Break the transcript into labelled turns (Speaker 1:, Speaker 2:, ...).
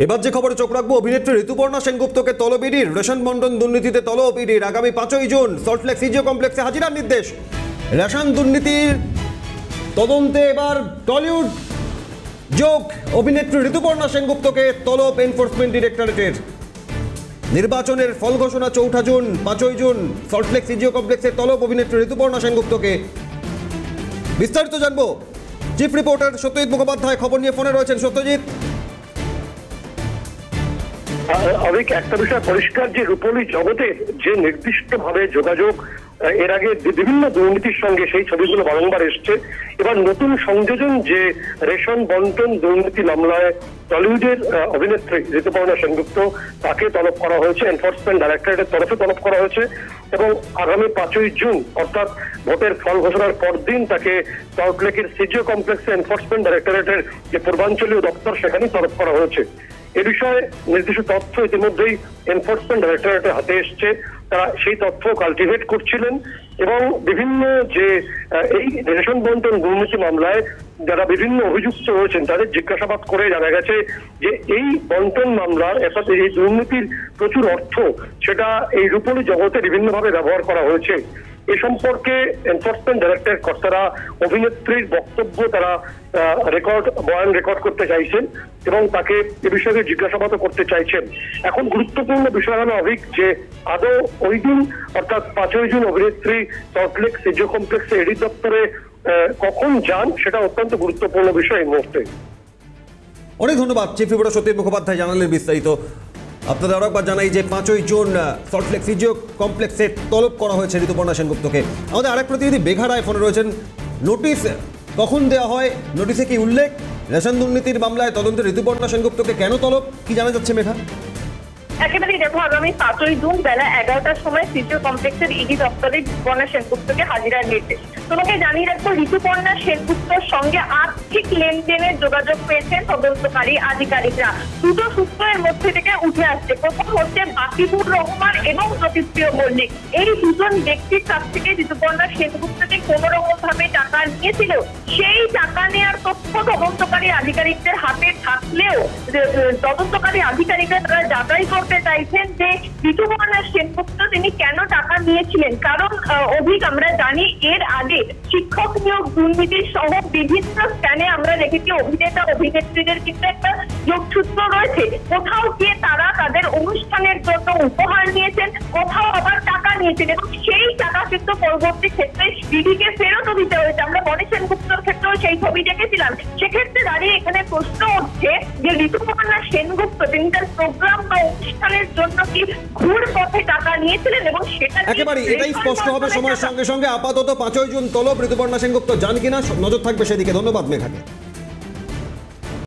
Speaker 1: এবার যে খবরে চোখ রাখবো, অভিনেত্রী ঋতুপর্ণা সেনগুপ্তকে তলব ইডির। রেশন বন্টন দুর্নীতিতে তলব ইডির। আগামী 5ই জুন সল্টলেক সিজিও কমপ্লেক্সে হাজিরার নির্দেশ। রেশন দুর্নীতির তদন্তে এবার টলিউড যোগ। অভিনেত্রী ঋতুপর্ণা সেনগুপ্তকে তলব এনফোর্সমেন্ট ডিরেক্টরেটের। নির্বাচনের ফল ঘোষণা 4 জুন। 5ই জুন সল্টলেক সিজিও কমপ্লেক্সে তলব অভিনেত্রী ঋতুপর্ণা সেনগুপ্তকে। বিস্তারিত জানবো, চিফ রিপোর্টার সত্যজিৎ মুখোপাধ্যায় খবর নিয়ে ফোনে রয়েছেন। সত্যজিৎ,
Speaker 2: অনেক একটা বিষয় পরিষ্কার যে রূপলী জগতের যে নির্দিষ্টভাবে যোগাযোগ এর আগে বিভিন্ন দুর্নীতির সঙ্গে, সেই ছবিগুলো বারংবার এসছে। এবার নতুন সংযোজন যে রেশন বন্টন দুর্নীতি মামলায় টলিউডের অভিনেত্রী ঋতুপর্ণা সেনগুপ্ত, তাকে তলব করা হয়েছে। এনফোর্সমেন্ট ডাইরেক্টরেটের তরফে তলব করা হয়েছে এবং আগামী 5ই জুন অর্থাৎ ভোটের ফল ঘোষণার পরদিন তাকে সল্টলেকের সিজিও কমপ্লেক্সে এনফোর্সমেন্ট ডাইরেক্টরেটের যে পূর্বাঞ্চলীয় দপ্তর সেখানেই তলব করা হয়েছে। এ বিষয়ে নির্দিষ্ট তথ্য ইতিমধ্যেই এনফোর্সমেন্ট ডাইরেক্টরেটের হাতে এসছে। তারা সেই তথ্য কাল্টিভেট করছিলেন এবং বিভিন্ন যে এই রেশন বন্টন দুর্নীতি মামলায় যারা বিভিন্ন অভিযুক্ত রয়েছেন তাদের জিজ্ঞাসাবাদ করে জানা গেছে যে এই বন্টন মামলার অর্থাৎ এই দুর্নীতির প্রচুর অর্থ সেটা এই রূপলী জগতে বিভিন্নভাবে ব্যবহার করা হয়েছে। এ সম্পর্কে এনফোর্সমেন্ট ডাইরেক্টরেট কর্তারা অভিনেত্রীর বক্তব্য তারা বয়ান রেকর্ড করতে চাইছেন এবং তাকে এ বিষয়ে জিজ্ঞাসাবাদও করতে চাইছেন। এখন গুরুত্বপূর্ণ বিষয় হলো অভিক যে আদৌ ওই দিন অর্থাৎ 5ই জুন অভিনেত্রী সল্টলেক সিজিও কমপ্লেক্সে ইডি দপ্তরে কখন যান সেটা অত্যন্ত গুরুত্বপূর্ণ বিষয় এই মুহূর্তে।
Speaker 1: অনেক ধন্যবাদ চিফ রিপোর্টার সত্যজিৎ মুখোপাধ্যায় জানালেন বিস্তারিত। আপনাদের আরো একবার জানাই যে 5ই জুন সল্টলেক সিজিও কমপ্লেক্সে তলব করা হয়েছে ঋতুপর্ণা সেনগুপ্তকে। আমাদের আরেক প্রতিনিধি বেঘা রায় ফোনে রয়েছেন। নোটিশ কখন দেওয়া হয়, নোটিশে কি উল্লেখ? রেশন দুর্নীতির মামলায় তদন্তে ঋতুপর্ণা সেনগুপ্তকে কেন তলব, কি জানা যাচ্ছে মেঘা?
Speaker 3: একেবারেই দেখো, আগামী 5ই জুন বেলা 11টার সময় সিজিও কমপ্লেক্সের ইডি দপ্তরে ঋতুপর্ণা সেনগুপ্তকে হাজিরার নির্দেশ। তোমাকে জানিয়ে রাখবো, ঋতুপর্ণা সেনগুপ্তর সঙ্গে আর্থিক লেনদেনের যোগাযোগ পেয়েছেন তদন্তকারী আধিকারিকরা। দুটো সূত্রের মধ্যে থেকে উঠে আসছে। প্রথম হচ্ছে বাকিবুর রহমান এবং জ্যোতিপ্রিয় মল্লিক। এই দুজন ব্যক্তির কাছ থেকে ঋতুপর্ণা সেনগুপ্তকে কোন রকম ভাবে টাকা নিয়েছিল, সেই টাকা নেওয়ার তথ্য তদন্তকারী আধিকারিকদের হাতে থাকলেও তদন্তকারী আধিকারিকরা তারা যাচাই করতে চাইছেন যে ঋতুপর্ণা সেনগুপ্ত তিনি কেন টাকা নিয়েছিলেন। কারণ অভিক আমরা জানি এর আগে শিক্ষক নিয়োগ দুর্নীতি সহ বিভিন্ন স্ক্যানে আমরা দেখেছি অভিনেতা অভিনেত্রীদের কিন্তু একটা যোগসূত্র রয়েছে। কোথাও গিয়ে তারা তাদের অনুষ্ঠানের জন্য উপহার নিয়েছেন, কোথাও আবার টাকা নিয়েছেন এবং সেই টাকা কিন্তু পরবর্তী ক্ষেত্রে ইডিকে ফেরতও দিতে হয়েছে। আমরা বনি সেনগুপ্তর ক্ষেত্রেও সেই ছবি দেখেছিলাম। সেক্ষেত্রে দাঁড়িয়ে এখানে প্রশ্ন উঠছে যে ঋতুপর্ণা সেনগুপ্ত তিনি তার প্রোগ্রাম বা অনুষ্ঠানের জন্য কি ঘুর পথে টাকা নিয়েছিলেন এবং সেটা
Speaker 1: একেবারে এটাই স্পষ্ট হবে সময়ের সঙ্গে সঙ্গে। আপাতত 5ই জুন তলব ঋতুপর্ণা সেনগুপ্ত যান কিনা নজর থাকবে সেদিকে। ধন্যবাদ মেঘাকে।